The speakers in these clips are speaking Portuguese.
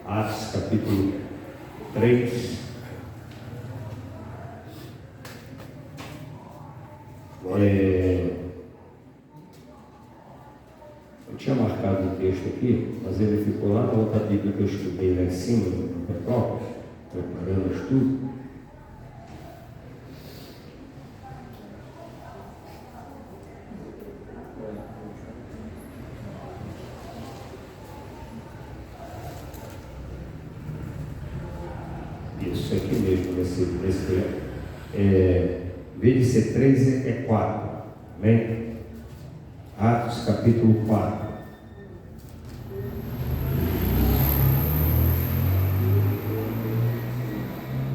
Atos capítulo 3. Eu tinha marcado o texto aqui, mas ele ficou lá na outra Bíblia que eu estudei lá em cima, no Petrópolis, preparando o estudo. Isso aqui mesmo, nesse em vez de ser 3, é 4. Amém? Atos capítulo 4.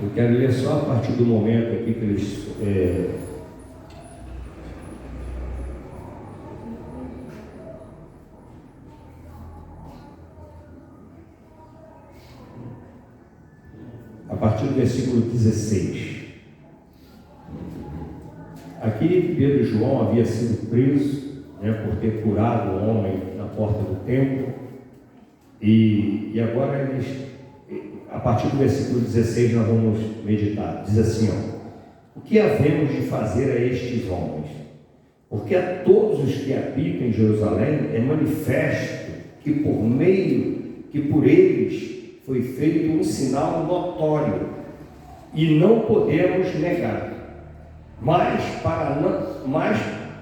Eu quero ler só a partir do momento aqui que eles a partir do versículo 16. Aqui Pedro e João haviam sido presos, por ter curado o homem na porta do templo, e agora eles, a partir do versículo 16 nós vamos meditar. Diz assim: o que havemos de fazer a estes homens? Porque a todos os que habitam em Jerusalém é manifesto que por eles foi feito um sinal notório, e não podemos negar. Mas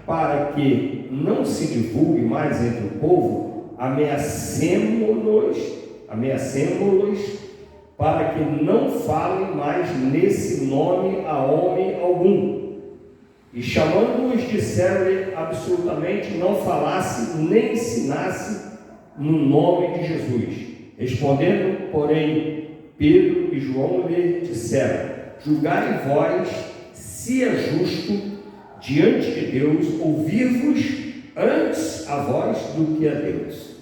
para que não se divulgue mais entre o povo, ameacemo-los para que não falem mais nesse nome a homem algum. E chamando-os, disseram-lhe absolutamente não falasse nem ensinasse no nome de Jesus. Respondendo, porém, Pedro e João lhe disseram: julgai vós se é justo diante de Deus ouvir-vos antes a vós do que a Deus,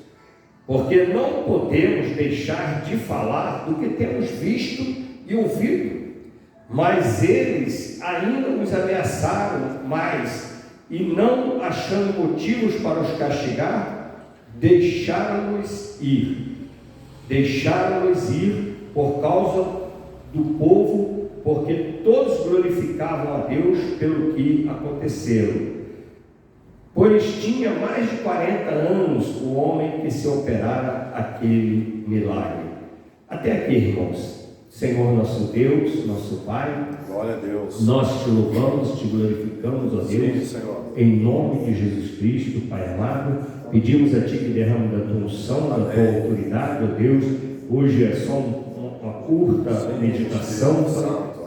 porque não podemos deixar de falar do que temos visto e ouvido. Mas eles ainda os ameaçaram mais, e não achando motivos para os castigar, deixaram-nos ir por causa do povo, porque todos glorificavam a Deus pelo que aconteceu. Pois tinha mais de 40 anos o homem que se operara aquele milagre. Até aqui, irmãos. Senhor nosso Deus, nosso Pai, glória a Deus. Nós te louvamos, te glorificamos, ó Deus, sim, em nome de Jesus Cristo, Pai amado. Pedimos a Ti que derrame da Tua unção, da Tua autoridade, ó Deus. Hoje é só uma curta meditação,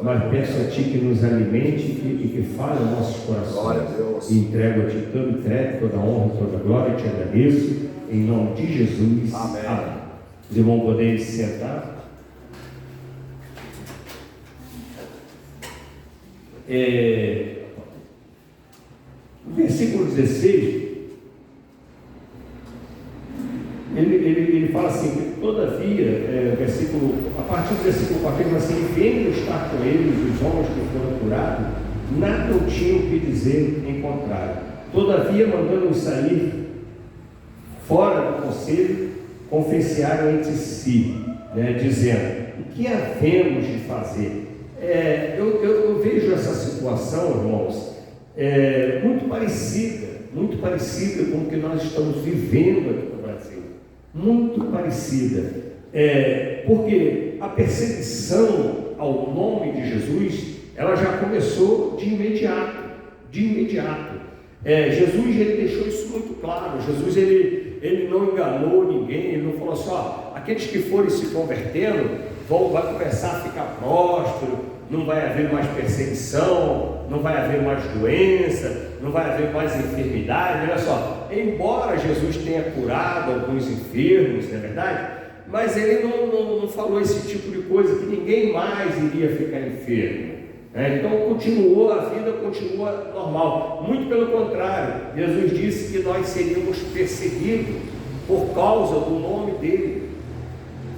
mas peço a Ti que nos alimente e que fale aos nossos corações. E entrego a Ti todo o crédito, toda a honra, toda a glória, e Te agradeço, em nome de Jesus. Amém. Os irmãos podem se sentar. No versículo 16, ele fala assim, que todavia, a partir do versículo 4, ele fala assim: vendo estar com eles os homens que foram curados, nada eu tinha o que dizer em contrário. Todavia, mandando-os sair fora do conselho, conferenciaram entre si, dizendo: o que havemos de fazer? Eu vejo essa situação, irmãos, muito parecida com o que nós estamos vivendo aqui no Brasil. Muito parecida. Porque a perseguição ao nome de Jesus, ela já começou de imediato. Jesus, ele deixou isso muito claro. Jesus, ele não enganou ninguém. Ele não falou assim: aqueles que forem se convertendo vai começar a ficar próspero, não vai haver mais perseguição, não vai haver mais doença, não vai haver mais enfermidade. Olha só, embora Jesus tenha curado alguns enfermos, não é verdade? Mas ele não falou esse tipo de coisa, que ninguém mais iria ficar enfermo. Então a vida continua normal. Muito pelo contrário, Jesus disse que nós seríamos perseguidos por causa do nome dele.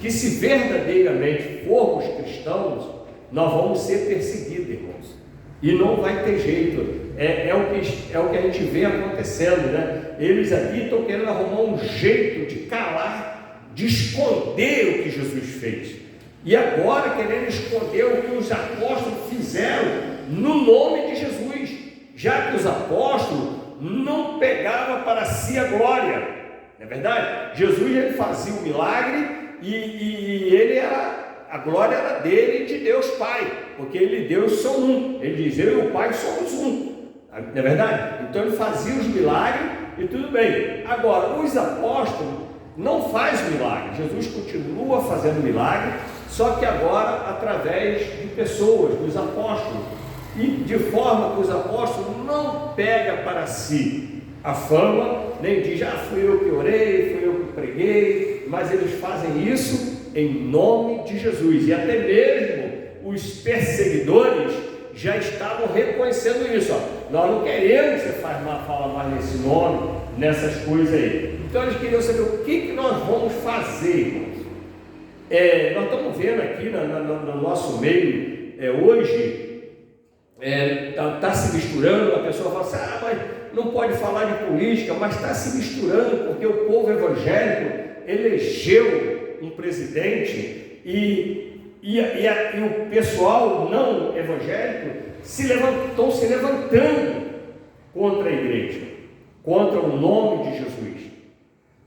Que se verdadeiramente formos cristãos, nós vamos ser perseguidos, irmãos, e não vai ter jeito. É o que a gente vê acontecendo, Eles aqui estão querendo arrumar um jeito de calar de esconder o que Jesus fez. E agora querendo esconder o que os apóstolos fizeram no nome de Jesus, já que os apóstolos não pegavam para si a glória. Não é verdade? Jesus ele fazia o milagre e ele era, a glória era dele e de Deus Pai, porque ele e Deus são um. Ele diz, eu e o Pai somos um. Não é verdade? Então ele fazia os milagres e tudo bem. Agora, os apóstolos não fazem milagre. Jesus continua fazendo milagre, só que agora através de pessoas, dos apóstolos, e de forma que os apóstolos não pegam para si a fama, nem diz, fui eu que orei, fui eu que preguei, mas eles fazem isso em nome de Jesus. E até mesmo os perseguidores já estavam reconhecendo isso. Nós não queremos que você fala mais nesse nome, nessas coisas aí. Então eles queriam saber o que nós vamos fazer, irmãos. Nós estamos vendo aqui no nosso meio, hoje, está se misturando, a pessoa fala assim, mas não pode falar de política, mas está se misturando, porque o povo evangélico elegeu um presidente e o pessoal não evangélico estão se levantando contra a igreja, contra o nome de Jesus.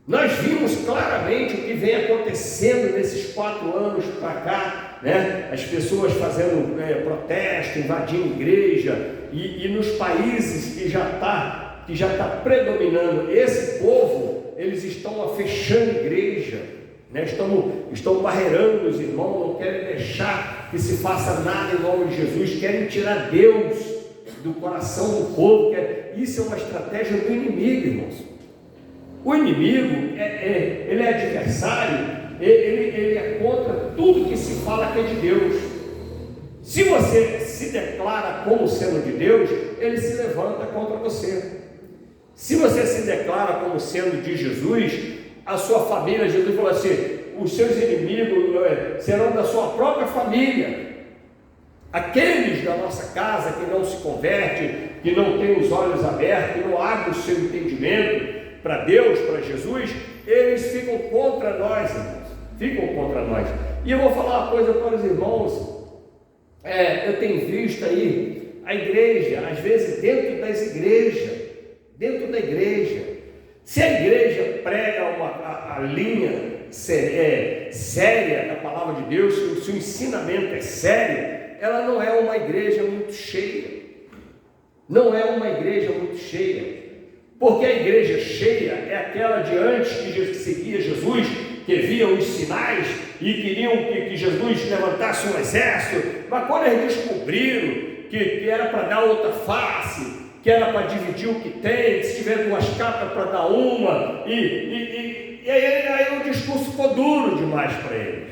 Nós vimos claramente o que vem acontecendo nesses 4 anos para cá, né? As pessoas fazendo protesto, invadindo igreja, e nos países que já está predominando esse povo, eles estão fechando igreja, né? Estão barreirando os irmãos, não querem deixar que se faça nada em nome de Jesus, querem tirar Deus do coração do povo. Isso é uma estratégia do inimigo, irmãos. O inimigo, ele é adversário, ele é contra tudo que se fala que é de Deus. Se você se declara como sendo de Deus, ele se levanta contra você. Se você se declara como sendo de Jesus, a sua família, Jesus falou assim, os seus inimigos serão da sua própria família. Aqueles da nossa casa que não se convertem, que não têm os olhos abertos, que não abrem o seu entendimento para Deus, para Jesus, eles ficam contra nós, irmãos. Ficam contra nós. E eu vou falar uma coisa para os irmãos. Eu tenho visto aí a igreja, às vezes dentro da igreja, se a igreja prega a linha séria da palavra de Deus, se o ensinamento é sério, ela não é uma igreja muito cheia. Não é uma igreja muito cheia. Porque a igreja cheia é aquela de antes que seguia Jesus, que viam os sinais e queriam que Jesus levantasse um exército, mas quando eles descobriram que era para dar outra face, que era para dividir o que tem, se tiver 2 capas para dar uma, e aí o discurso ficou duro demais para eles,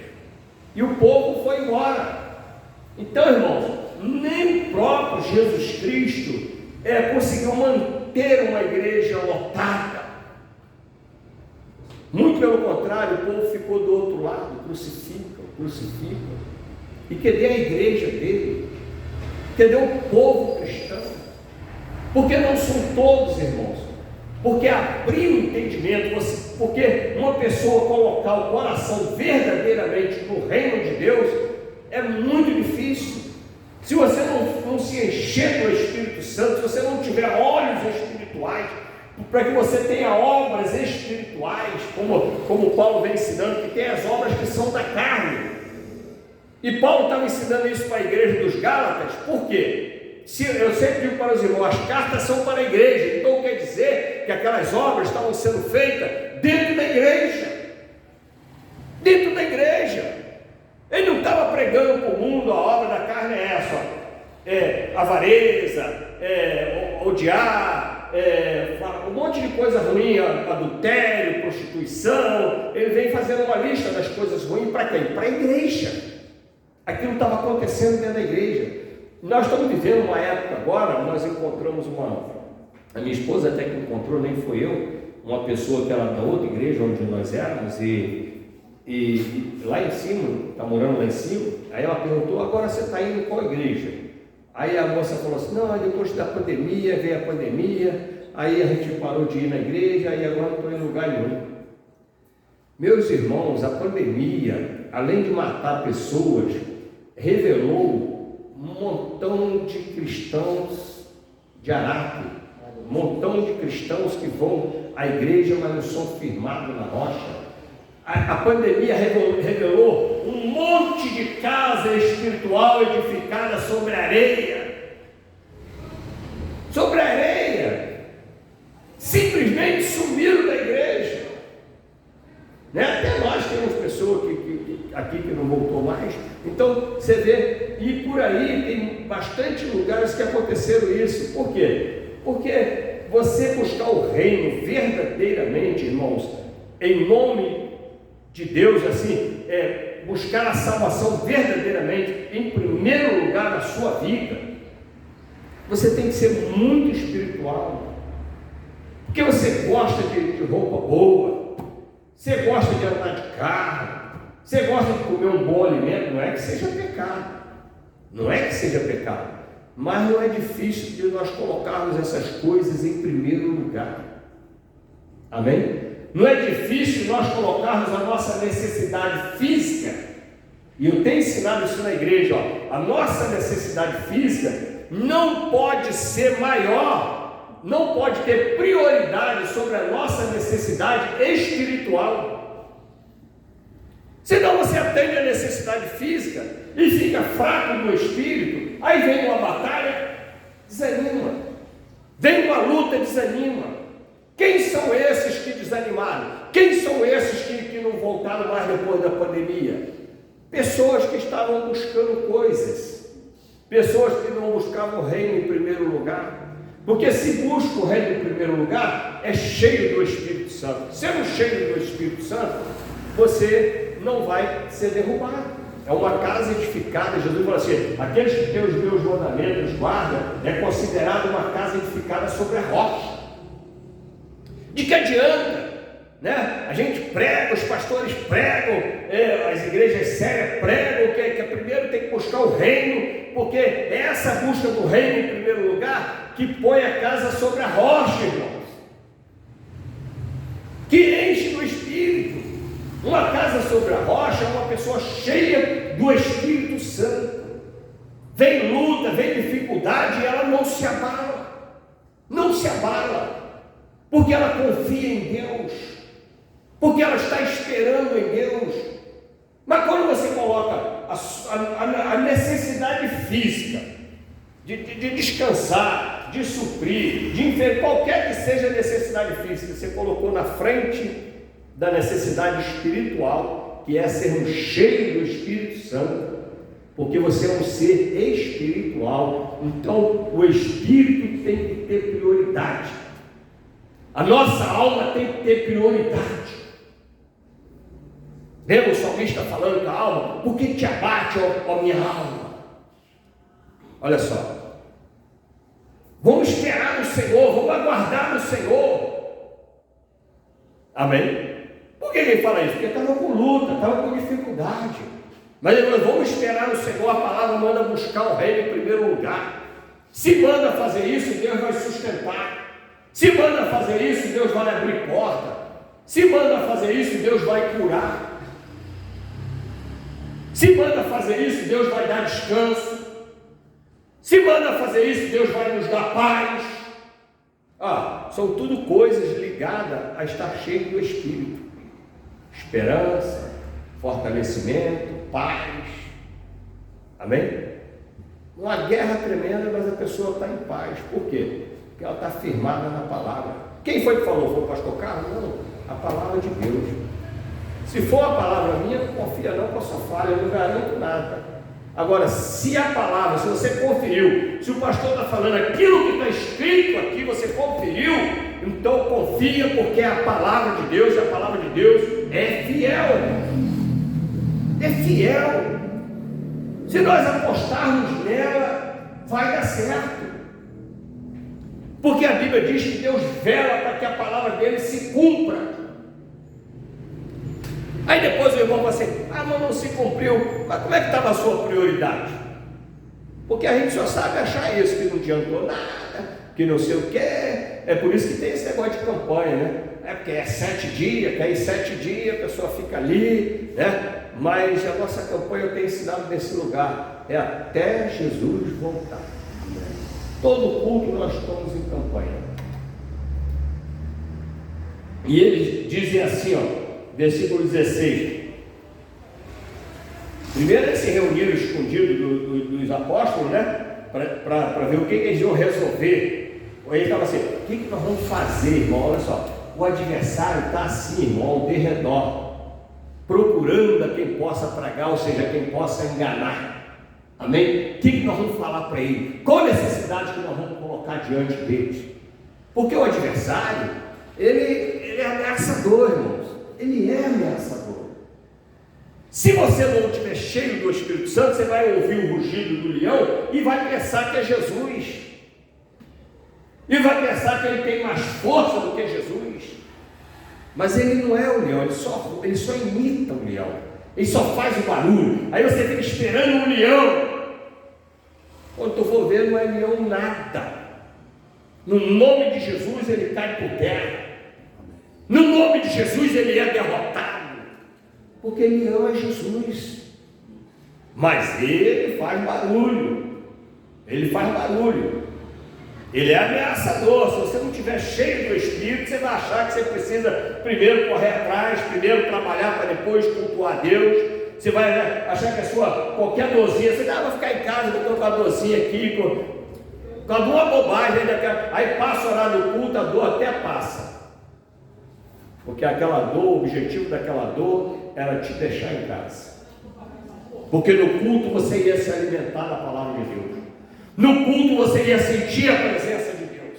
e o povo foi embora. Então, irmãos, nem o próprio Jesus Cristo conseguiu manter uma igreja lotada. Muito pelo contrário, o povo ficou do outro lado, crucificam. E cadê a igreja dele? Cadê o povo cristão? Porque não são todos, irmãos. Porque abrir o entendimento, porque uma pessoa colocar o coração verdadeiramente no reino de Deus é muito difícil. Se você não se encher do Espírito Santo, se você não tiver olhos espirituais, para que você tenha obras espirituais, como Paulo vem ensinando, que tem as obras que são da carne. E Paulo estava ensinando isso para a igreja dos Gálatas. Por quê? Eu sempre digo para os irmãos, as cartas são para a igreja, então quer dizer que aquelas obras estavam sendo feitas dentro da igreja. Dentro da igreja. Ele não estava pregando para o mundo, a obra da carne é essa, avareza, odiar, um monte de coisa ruim, adultério, prostituição. Ele vem fazendo uma lista das coisas ruins para quem? Para a igreja. Aquilo estava acontecendo dentro da igreja. Nós estamos vivendo uma época agora, nós encontramos a minha esposa até que encontrou, nem foi eu, uma pessoa que era da outra igreja onde nós éramos, e lá em cima, está morando lá em cima, aí ela perguntou, agora você está indo em qual igreja? Aí a moça falou assim, não, depois da pandemia, veio a pandemia, aí a gente parou de ir na igreja, e agora não estou em lugar nenhum. Meus irmãos, a pandemia, além de matar pessoas, revelou um montão de cristãos de Araque, um montão de cristãos que vão à igreja, mas não são firmados na rocha. A pandemia revelou um monte de casa espiritual edificada sobre areia. Sobre areia. Simplesmente sumiram da igreja. Né? Até nós temos pessoas aqui que não voltou mais. Então você vê, e por aí tem bastante lugares que aconteceram isso. Por quê? Porque você buscar o reino verdadeiramente, irmãos, em nome de Deus, assim, buscar a salvação verdadeiramente em primeiro lugar na sua vida, você tem que ser muito espiritual, porque você gosta de roupa boa, você gosta de andar de carro, você gosta de comer um bom alimento. Não é que seja pecado, não é que seja pecado, mas não é difícil de nós colocarmos essas coisas em primeiro lugar. Amém? Não é difícil nós colocarmos a nossa necessidade física, e eu tenho ensinado isso na igreja, a nossa necessidade física não pode ser maior, não pode ter prioridade sobre a nossa necessidade espiritual. Senão você atende a necessidade física e fica fraco no espírito, aí vem uma batalha, desanima, vem uma luta, desanima. Quem são esses que desanimaram? Quem são esses que não voltaram mais depois da pandemia? Pessoas que estavam buscando coisas, pessoas que não buscavam o reino em primeiro lugar, porque se busca o reino em primeiro lugar, é cheio do Espírito Santo. Sendo cheio do Espírito Santo, você não vai ser derrubado. É uma casa edificada. Jesus falou assim: aqueles que têm os meus mandamentos guardam, é considerado uma casa edificada sobre a rocha. De que adianta, né? A gente prega, os pastores pregam, as igrejas sérias pregam que primeiro tem que buscar o reino, porque é essa busca do reino em primeiro lugar que põe a casa sobre a rocha, irmãos, que enche do Espírito. Uma casa sobre a rocha é uma pessoa cheia do Espírito Santo. Vem luta, vem dificuldade, e ela não se abala, não se abala, porque ela confia em Deus, porque ela está esperando em Deus. Mas quando você coloca a necessidade física de descansar, de suprir, de enfermar, qualquer que seja a necessidade física, você colocou na frente da necessidade espiritual, que é sermos cheios do Espírito Santo, porque você é um ser espiritual. Então o Espírito tem que ter prioridade. A nossa alma tem que ter prioridade. Lembra o salmista falando com a alma? Por que te abate, ó minha alma? Olha só. Vamos esperar no Senhor, vamos aguardar no Senhor. Amém? Por que ele fala isso? Porque estava com luta, estava com dificuldade. Mas ele falou: vamos esperar no Senhor. A palavra manda buscar o reino em primeiro lugar. Se manda fazer isso, Deus vai sustentar. Se manda fazer isso, Deus vai abrir porta. Se manda fazer isso, Deus vai curar. Se manda fazer isso, Deus vai dar descanso. Se manda fazer isso, Deus vai nos dar paz. São tudo coisas ligadas a estar cheio do Espírito. Esperança, fortalecimento, paz. Amém? Uma guerra tremenda, mas a pessoa está em paz. Por quê? Porque ela está firmada na palavra. Quem foi que falou? Foi o pastor Carlos? Não, a palavra de Deus. Se for a palavra minha, não confia não, que eu só falo, eu não garanto nada. Agora, se a palavra, se você conferiu, se o pastor está falando aquilo que está escrito aqui, você conferiu, então confia, porque é a palavra de Deus, e a palavra de Deus é fiel. É fiel. Se nós apostarmos nela, vai dar certo. Porque a Bíblia diz que Deus vela para que a palavra dele se cumpra. Aí depois o irmão fala assim: mas não se cumpriu. Mas como é que estava a sua prioridade? Porque a gente só sabe achar isso, que não adiantou nada, que não sei o que. É por isso que tem esse negócio de campanha, né? Porque é 7 dias, que aí 7 dias a pessoa fica ali, né? Mas a nossa campanha eu tenho ensinado nesse lugar, é até Jesus voltar. Todo culto nós estamos em campanha. E eles dizem assim, versículo 16. Primeiro eles se reuniram escondidos dos apóstolos, né? Para ver o que eles iam resolver. Aí ele estava assim: o que nós vamos fazer, irmão? Olha só, o adversário está assim, irmão, ao derredor, procurando a quem possa tragar, ou seja, quem possa enganar. Amém? O que nós vamos falar para ele? Qual a necessidade que nós vamos colocar diante deles? Porque o adversário, ele é ameaçador, irmãos. Ele é ameaçador. Se você não estiver cheio do Espírito Santo, você vai ouvir o rugido do leão e vai pensar que é Jesus. E vai pensar que ele tem mais força do que Jesus. Mas ele não é o leão, ele só imita o leão. Ele só faz o barulho. Aí você fica esperando o leão. Quando tu for ver, não é leão nada. No nome de Jesus ele cai por terra. No nome de Jesus ele é derrotado. Porque leão é Jesus. Mas ele faz barulho. Ele faz barulho. Ele é ameaçador. Se você não estiver cheio do Espírito, você vai achar que você precisa primeiro correr atrás, primeiro trabalhar para depois cultuar a Deus. Você vai achar que a sua qualquer dorzinha, você vai ficar em casa, vou colocar a dorzinha aqui, com alguma bobagem, aí passa a orar no culto, a dor até passa. Porque aquela dor, o objetivo daquela dor era te deixar em casa. Porque no culto você ia se alimentar da palavra de Deus. No culto você ia sentir a presença de Deus.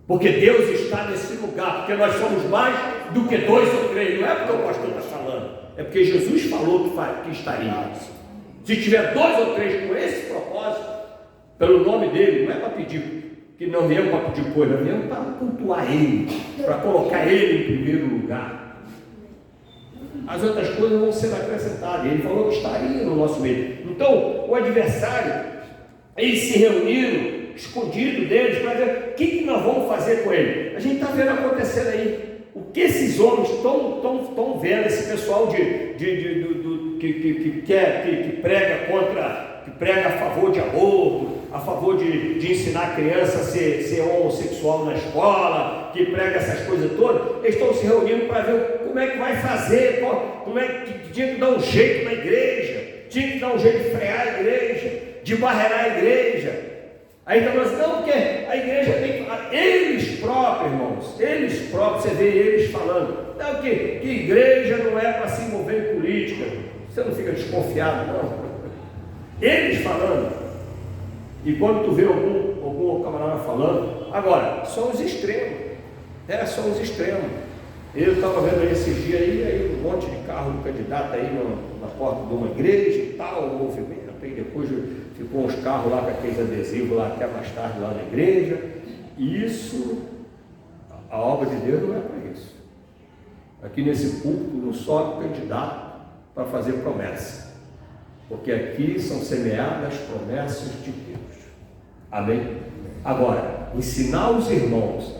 Porque Deus está nesse lugar. Porque nós somos mais do que 2 ou 3. Não é porque o pastor está falando. É porque Jesus falou que estaria. Se tiver 2 ou 3 com esse propósito, pelo nome dele, não é para pedir, que não viemos para pedir coisa, viemos para cultuar ele, para colocar ele em primeiro lugar. As outras coisas vão ser acrescentadas. Ele falou que estaria no nosso meio. Então, o adversário, eles se reuniram, escondido deles, para ver o que nós vamos fazer com ele. A gente está vendo acontecendo aí. O que esses homens estão vendo, esse pessoal que prega a favor de aborto, a favor de ensinar a criança a ser homossexual na escola, que prega essas coisas todas, eles estão se reunindo para ver como é que vai fazer, como é que tinha que dar um jeito na igreja, tinha que dar um jeito de frear a igreja, de barrerar a igreja. Aí está falando assim: não, porque a igreja tem que falar, eles próprios, irmãos, eles próprios, você vê eles falando, não, que igreja não é para se envolver em política. Você não fica desconfiado, não. Eles falando. E quando tu vê algum camarada falando, agora, são os extremos. São os extremos. Eu estava vendo aí esses dias aí um monte de carro do candidato aí na porta de uma igreja e tal, o movimento, e depois ficou uns carros lá com aqueles adesivos lá até mais tarde lá na igreja. Isso, a obra de Deus não é para isso. Aqui nesse púlpito não sobe candidato para fazer promessa, porque aqui são semeadas promessas de Deus. Amém? Agora, ensinar os irmãos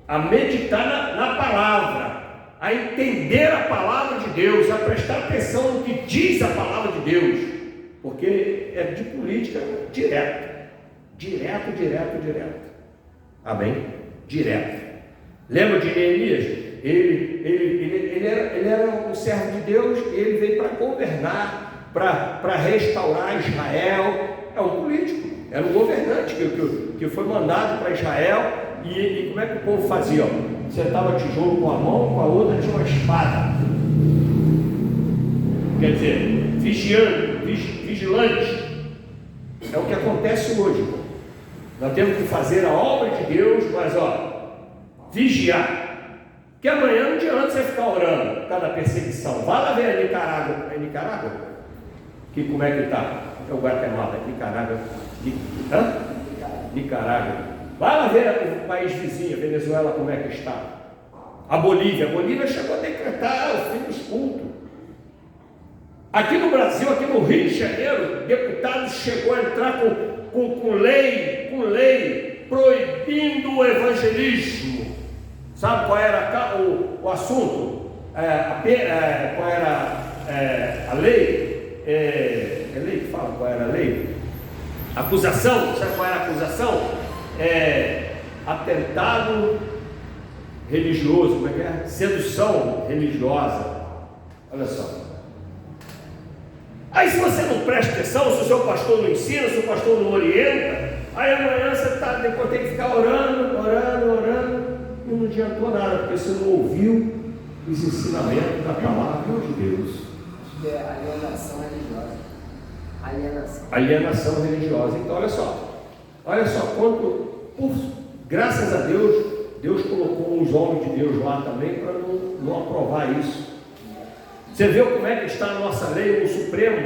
a meditar na palavra, a entender a palavra de Deus, a prestar atenção no que diz a palavra de Deus, porque é de política direto. Amém? Direto. Lembra de Neemias? Ele era um servo de Deus, ele veio para governar, para restaurar Israel. É um político, era um governante que foi mandado para Israel. E como é que o povo fazia? Sentava tijolo com a mão, com a outra tinha uma espada. Quer dizer, vigilante. É o que acontece hoje. Nós temos que fazer a obra de Deus, mas vigiar. Que amanhã não adianta você ficar orando por causa da perseguição. Vai lá ver a Nicarágua. É Nicarágua? Como é que está? É o Guatemala, Nicarágua. Nicarágua. Vai lá ver o país vizinho, Venezuela, como é que está. A Bolívia chegou a decretar o fim dos cultos. Aqui no Brasil, aqui no Rio de Janeiro, deputado chegou a entrar com lei proibindo o evangelismo. Sabe qual era o assunto? Qual era a lei? É lei que fala qual era a lei? Acusação, sabe qual era a acusação? Atentado religioso, como é que é? Sedução religiosa. Olha só. Aí se você não presta atenção, se o seu pastor não ensina, se o pastor não orienta, aí amanhã você depois tem que ficar orando, e não adiantou nada, porque você não ouviu os ensinamentos da palavra de Deus. Isso é alienação religiosa. Alienação religiosa. Então olha só, graças a Deus, Deus colocou uns homens de Deus lá também para não aprovar isso. Você vê como é que está a nossa lei, o Supremo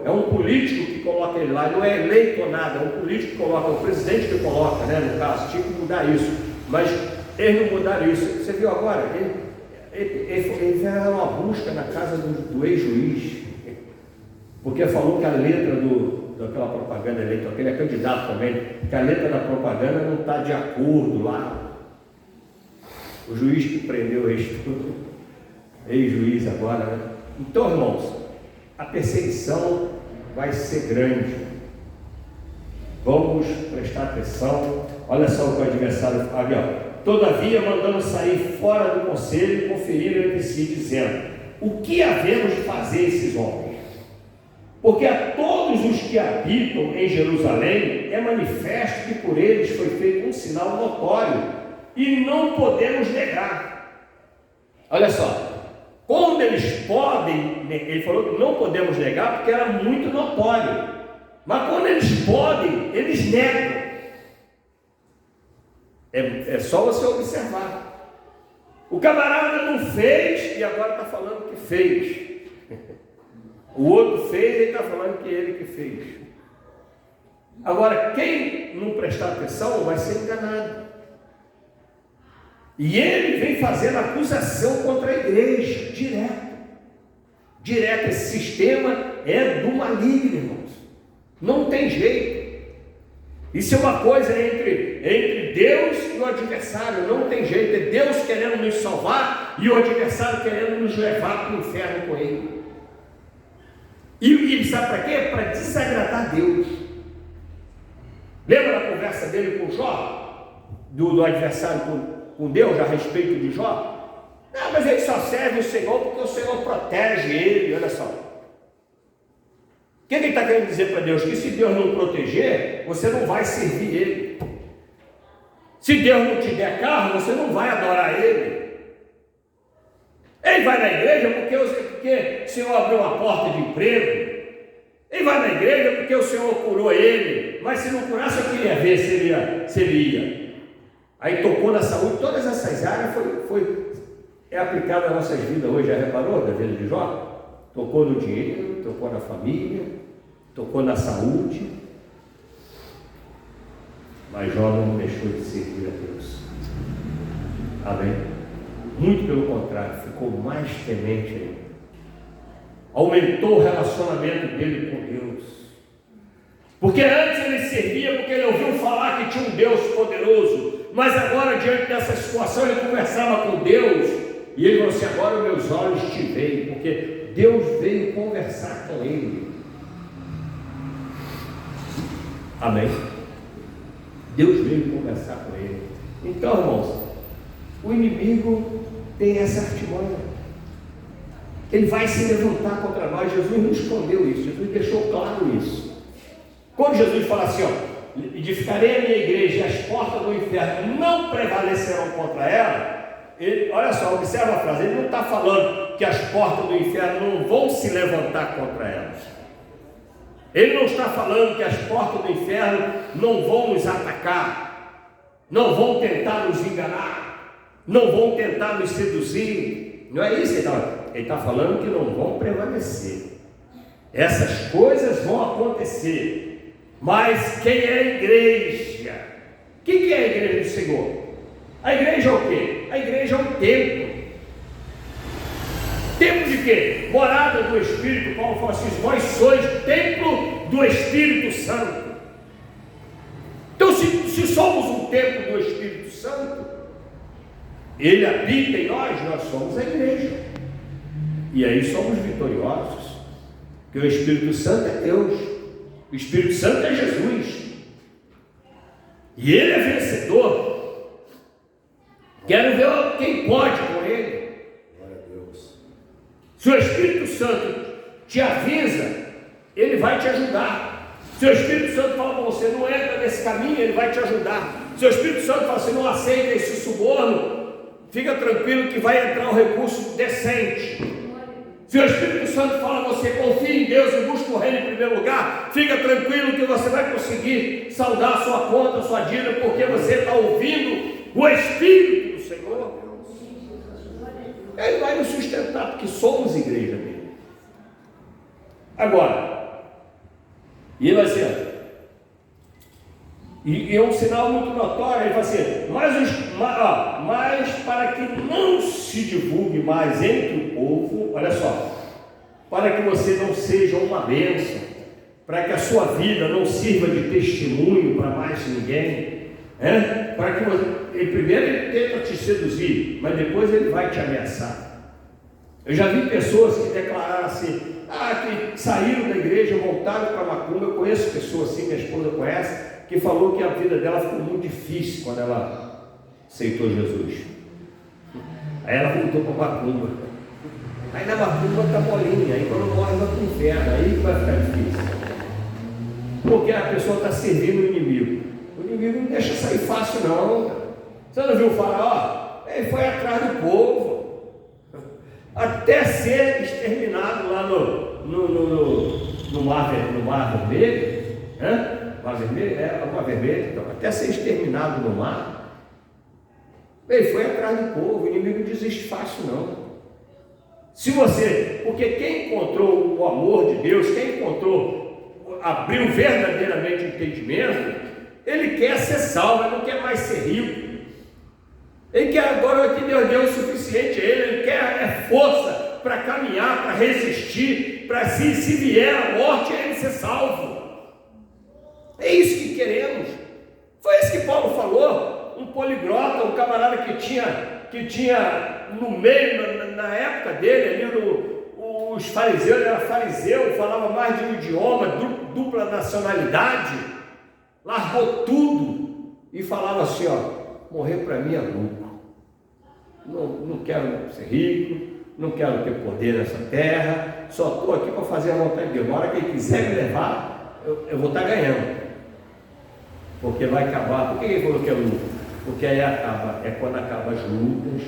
é um político que coloca ele lá, não é eleito ou nada, é um político que coloca, é o presidente que coloca, né, no caso, tinha que mudar isso, mas eles não mudaram isso. Você viu agora? Ele fizeram uma busca na casa do ex-juiz, porque falou que a letra daquela propaganda eleitoral, que ele é candidato também, que a letra da propaganda não está de acordo lá. O juiz que prendeu ex-juiz agora, né? Então, irmãos, a perseguição vai ser grande. Vamos prestar atenção. Olha só o que o adversário fala. Todavia, mandando sair fora do conselho e conferir entre si, dizendo: o que havemos de fazer esses homens? Porque a todos os que habitam em Jerusalém é manifesto que por eles foi feito um sinal notório e não podemos negar. Olha só, quando eles podem, ele falou que não podemos negar porque era muito notório, mas quando eles podem, eles negam. É só você observar. O camarada não fez e agora está falando que fez. O outro fez e ele está falando que ele que fez. Agora, quem não prestar atenção vai ser enganado. E ele vem fazendo acusação contra a igreja, direto. Esse sistema é do maligno, irmãos. Não tem jeito. Isso é uma coisa entre Deus e o adversário. Não tem jeito. É Deus querendo nos salvar e o adversário querendo nos levar para o inferno com ele. E sabe para quê? Para desagradar Deus. Lembra da conversa dele com Jó? Do adversário com Deus a respeito de Jó? Não, mas ele só serve o Senhor porque o Senhor protege ele. Olha só. O que ele está querendo dizer para Deus? Que se Deus não proteger, você não vai servir ele. Se Deus não te der carro, você não vai adorar ele. Ele vai na igreja porque o Senhor abriu uma porta de emprego. Ele vai na igreja porque o Senhor curou ele. Mas se não curasse, eu queria ver se ele ia. Aí tocou na saúde. Todas essas áreas é aplicada às nossas vidas hoje. Já reparou da vida de Jó? Tocou no dinheiro, tocou na família, tocou na saúde. Mas Jó não deixou de servir a Deus. Amém? Muito pelo contrário, ficou mais temente ainda. Aumentou o relacionamento dele com Deus. Porque antes ele servia porque ele ouviu falar que tinha um Deus poderoso. Mas agora, diante dessa situação, ele conversava com Deus. E ele falou assim: agora meus olhos te veem. Porque Deus veio conversar com ele. Amém? Deus veio conversar com ele. Então, irmãos, o inimigo tem essa artimanha. Ele vai se levantar contra nós. Jesus não escondeu isso. Jesus deixou claro isso. Quando Jesus fala assim, edificarei a minha igreja e as portas do inferno não prevalecerão contra ela, olha só, observa a frase, ele não está falando que as portas do inferno não vão se levantar contra elas. Ele não está falando que as portas do inferno não vão nos atacar, não vão tentar nos enganar, não vão tentar nos seduzir. Não é isso que ele está falando, que não vão prevalecer. Essas coisas vão acontecer. Mas quem é a igreja? O que é a igreja do Senhor? A igreja é o quê? A igreja é um templo. Templo de quê? Morada do Espírito. Paulo fala assim: vós sois templo do Espírito Santo. Então, se somos um templo do Espírito Santo, Ele habita em nós somos a igreja. E aí somos vitoriosos. Porque o Espírito Santo é Deus. O Espírito Santo é Jesus. E ele é vencedor. Quero ver quem pode com ele. Glória a Deus. Se o Espírito Santo te avisa, ele vai te ajudar. Se o Espírito Santo fala para você, não entra nesse caminho, ele vai te ajudar. Se o Espírito Santo fala assim, não aceita esse suborno, fica tranquilo que vai entrar um recurso decente. Se o Espírito Santo fala a você, confie em Deus e busque o reino em primeiro lugar, fica tranquilo que você vai conseguir saldar a sua conta, a sua dívida, porque você está ouvindo o Espírito do Senhor. Ele vai nos sustentar, porque somos igreja dele. Agora, e ele vai ser, e é um sinal muito notório, ele vai ser, mas para que não se divulgue mais entre o povo, olha só, para que você não seja uma bênção, para que a sua vida não sirva de testemunho para mais ninguém, para que você, primeiro ele tenta te seduzir, mas depois ele vai te ameaçar. Eu já vi pessoas que declararam assim, que saíram da igreja, voltaram para a macumba. Eu conheço pessoas assim, minha esposa conhece, que falou que a vida dela ficou muito difícil quando ela aceitou Jesus. Aí ela voltou para a macumba. Aí na macumba está molinha, aí quando morre vai para o inferno, aí vai ficar difícil. Porque a pessoa está servindo o inimigo. O inimigo não deixa sair fácil não. Você não viu o faraó? Ele foi atrás do povo, até ser exterminado lá no Mar Vermelho, Mar Vermelho, o Mar Vermelho, então, até ser exterminado no mar. Ele foi atrás do povo. O inimigo não desiste fácil não. Porque quem encontrou o amor de Deus, quem abriu verdadeiramente o entendimento, ele quer ser salvo, ele não quer mais ser rico. Ele quer agora que Deus deu o suficiente a ele quer força para caminhar, para resistir, para se vier a morte, ele ser salvo. É isso que queremos. Foi isso que Paulo falou. Um poliglota, um camarada que tinha no meio, na época dele, ali os fariseus, ele era fariseu, falava mais de um idioma, dupla nacionalidade, largou tudo e falava assim, morrer para mim é lucro. Não quero ser rico, não quero ter poder nessa terra, só estou aqui para fazer a vontade de Deus. Na hora que ele quiser me levar, eu vou estar ganhando. Porque vai acabar. Por que ele falou que é lucro? Porque aí é quando acabam as lutas,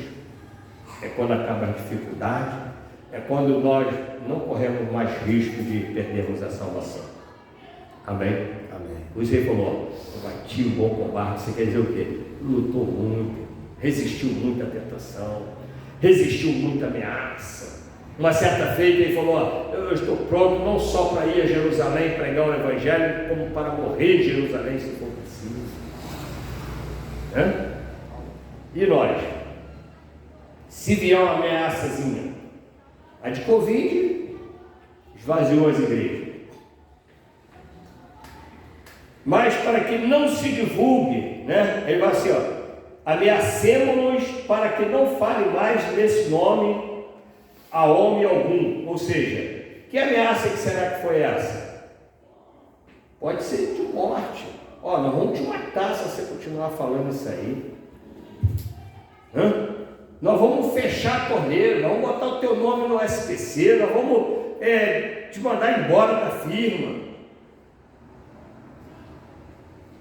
é quando acaba a dificuldade, é quando nós não corremos mais risco de perdermos a salvação. Amém? Amém. Por isso ele falou, combati o bom combate. Você quer dizer o quê? Lutou muito, resistiu muito à tentação, resistiu muito à ameaça. Uma certa feita ele falou, eu estou pronto não só para ir a Jerusalém pregar o Evangelho, como para morrer em Jerusalém se for preciso. E nós? Se vier uma ameaçazinha, a de Covid esvaziou as igrejas. Mas para que não se divulgue, ele vai assim, ameacemos-nos para que não fale mais nesse nome a homem algum. Ou seja, que ameaça que será que foi essa? Pode ser de morte. Nós vamos te matar se você continuar falando isso aí. Nós vamos fechar a torneira, nós vamos botar o teu nome no SPC, nós vamos te mandar embora da firma.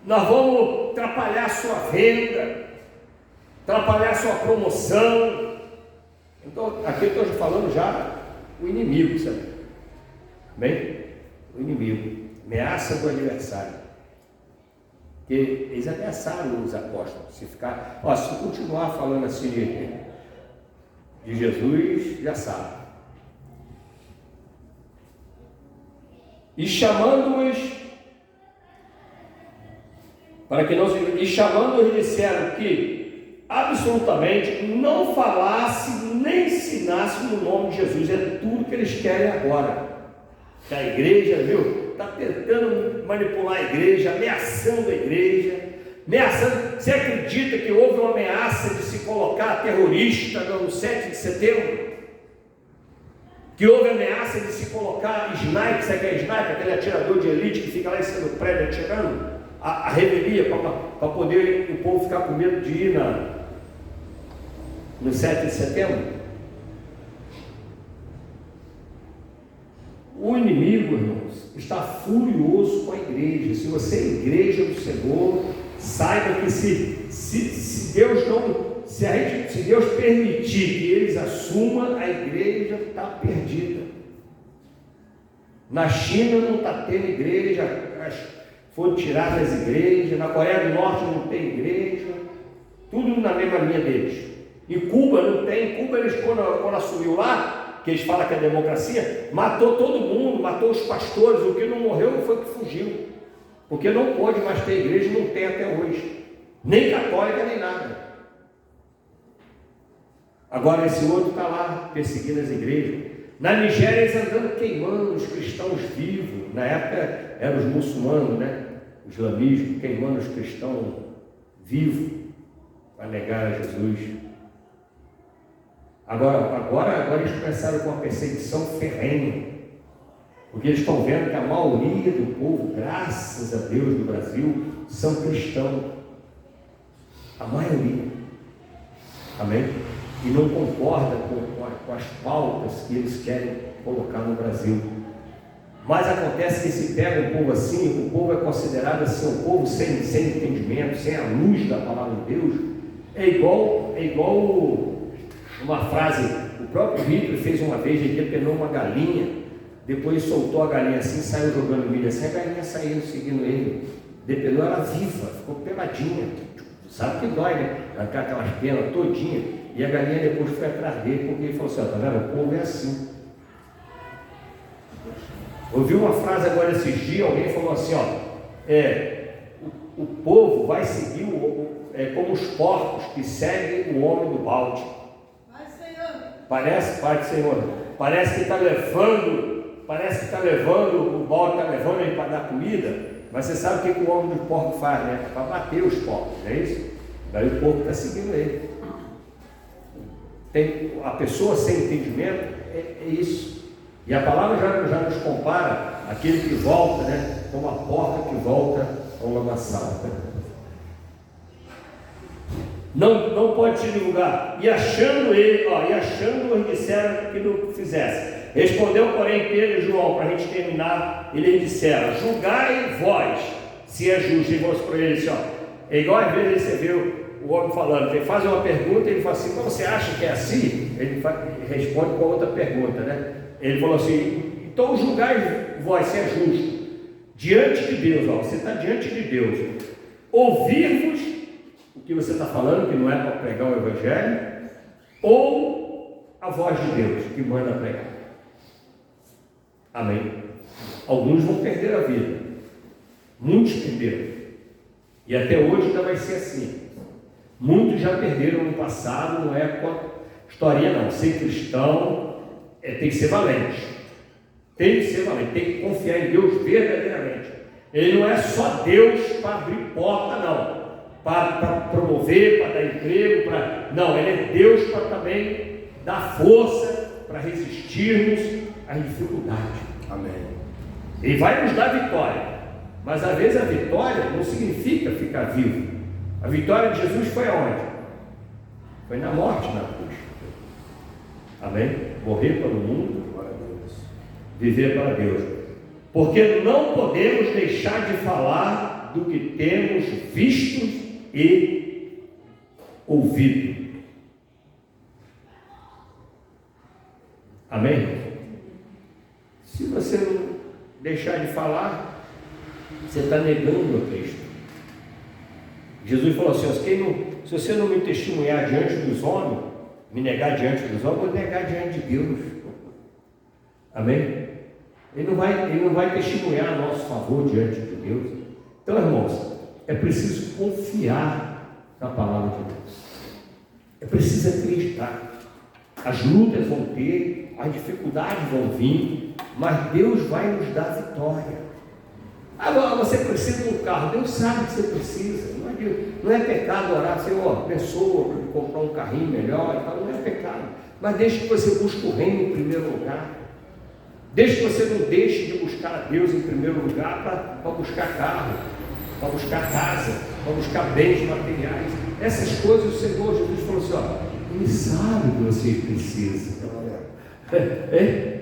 Nós vamos atrapalhar a sua venda, atrapalhar a sua promoção. Então, aqui eu estou falando já o inimigo, sabe? Bem? O inimigo, ameaça do adversário. Porque eles ameaçaram os apóstolos. Se continuar falando assim de Jesus, já sabe. E chamando-os disseram que absolutamente não falasse nem ensinasse no nome de Jesus. É tudo que eles querem agora. Que a igreja, está tentando manipular a igreja, ameaçando a igreja, ameaçando. Você acredita que houve uma ameaça de se colocar terrorista no 7 de setembro? Que houve ameaça de se colocar sniper, sabe o que é sniper? Aquele atirador de elite que fica lá em cima do prédio atirando a revelia para poder o povo ficar com medo de ir no 7 de setembro? O inimigo, irmãos, está furioso com a igreja. Se você é igreja do Senhor, saiba que se Deus não... Se Deus permitir que eles assumam, a igreja está perdida. Na China não está tendo igreja, foram tiradas as igrejas. Na Coreia do Norte não tem igreja, tudo na mesma linha deles. Em Cuba não tem. Cuba, eles quando assumiu lá, que eles falam que é democracia, matou todo mundo, matou os pastores. O que não morreu foi que fugiu, porque não pode mais ter igreja, não tem até hoje, nem católica nem nada. Agora esse outro está lá perseguindo as igrejas. Na Nigéria eles andando queimando os cristãos vivos. Na época eram os muçulmanos, né? O islamismo, queimando os cristãos vivos para negar a Jesus. Agora eles começaram com uma perseguição ferrenha, porque eles estão vendo que a maioria do povo, graças a Deus, do Brasil, são cristãos. A maioria. Amém? E não concorda com as pautas que eles querem colocar no Brasil. Mas acontece que se pega um povo assim, o povo é considerado assim, um povo sem entendimento, sem a luz da palavra de Deus. É igual uma frase, o próprio Hitler fez uma vez, ele depenou uma galinha, depois soltou a galinha assim, saiu jogando milho assim, a galinha saiu seguindo ele, depenou ela viva, ficou peladinha, sabe que dói, né? Arrancar aquelas penas todinhas. E a galinha depois foi atrás dele, porque ele falou assim, ó, tá vendo? O povo é assim. Ouvi uma frase agora esses dias, alguém falou assim, ó, o povo vai seguir como os porcos que seguem o homem do balde. Parece, Pai do Senhor, parece que está levando, o balde está levando ele para dar comida, mas você sabe o que o homem do porco faz, né? Para bater os porcos, não é isso? Daí o porco está seguindo ele. A pessoa sem entendimento é isso. E a palavra já nos compara aquele que volta, né, como a porca que volta ao lamaçal. Não pode se divulgar. E achando disseram que não fizesse. Respondeu, porém, Pedro e João, para a gente terminar, eles disseram: julgai vós se é justo. E vós para ele assim, ó, é igual às vezes você vê o homem falando, ele faz uma pergunta, ele fala assim, mas você acha que é assim? Ele responde com outra pergunta, né? Ele falou assim, então julgai vós se é justo diante de Deus, ó, você está diante de Deus, ouvir-vos o que você está falando, que não é para pregar o Evangelho, ou a voz de Deus que manda pregar. Amém? Alguns vão perder a vida, muitos perderam, e até hoje ainda vai ser assim. Muitos já perderam no passado, não é historinha não. Ser cristão tem que ser valente. Tem que ser valente, tem que confiar em Deus verdadeiramente. Ele não é só Deus para abrir porta, não. Para promover, para dar emprego, não, Ele é Deus para também dar força para resistirmos às dificuldades. Amém. Ele vai nos dar vitória, mas às vezes a vitória não significa ficar vivo. A vitória de Jesus foi aonde? Foi na morte, na cruz. Amém? Morrer para o mundo, para Deus. Viver para Deus. Porque não podemos deixar de falar do que temos visto e ouvido. Amém? Se você não deixar de falar, você está negando a Cristo. Jesus falou assim, se você não me testemunhar diante dos homens, me negar diante dos homens, eu vou negar diante de Deus. Amém? Ele não vai testemunhar a nosso favor diante de Deus. Então, irmãos, é preciso confiar na palavra de Deus. É preciso acreditar. As lutas vão ter, as dificuldades vão vir, mas Deus vai nos dar vitória. Agora, você precisa de um carro, Deus sabe que você precisa. Não é pecado orar, Senhor, abençoa para comprar um carrinho melhor e tal, não é pecado. Mas deixe que você busque o reino em primeiro lugar. Desde que você não deixe de buscar a Deus em primeiro lugar para buscar carro, para buscar casa, para buscar bens materiais. Essas coisas o Senhor Jesus falou assim, ó, Ele sabe que vocês precisam.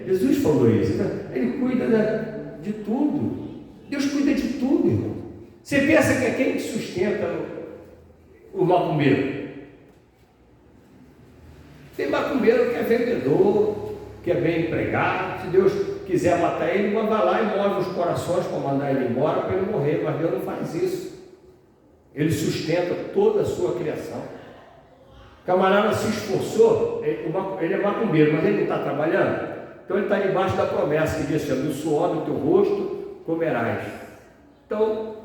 Jesus falou isso. Ele cuida de tudo. Deus cuida de tudo, irmão. Você pensa que é quem que sustenta o macumbeiro? Tem macumbeiro que é vendedor, que é bem empregado. Se Deus quiser matar ele, vai lá e move os corações para mandar ele embora, para ele morrer. Mas Deus não faz isso. Ele sustenta toda a sua criação. O camarada se esforçou, ele é macumbeiro, mas ele não está trabalhando. Então ele está debaixo da promessa que diz assim, do suor do teu rosto comerás. Então,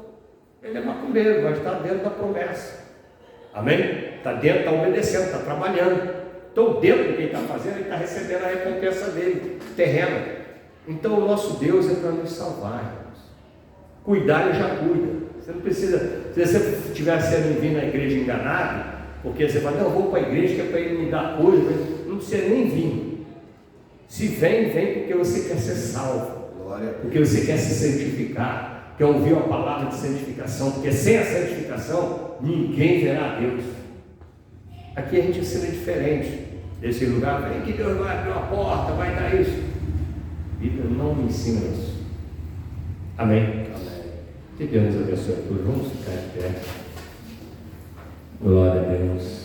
ele é macumbeiro, mas está dentro da promessa. Amém? Está dentro, está obedecendo, está trabalhando. Então, dentro do que ele está fazendo, ele está recebendo a recompensa dele, terrena. Então, o nosso Deus é para nos salvar, irmãos. Cuidar, ele já cuida. Você não precisa, se você estiver sendo vindo na igreja enganado, porque você fala, não, eu vou para a igreja que é para ele me dar coisa, mas não precisa nem vir. Se vem, vem porque você quer ser salvo, porque você quer se santificar, quer ouvir uma palavra de santificação, porque sem a santificação, ninguém verá a Deus. Aqui a gente ensina diferente. Desse lugar, vem que Deus vai abrir uma porta, vai dar isso. A Bíblia não me ensina isso. Amém? Amém. Que Deus nos abençoe a todos. Vamos ficar de pé. Glória a Deus.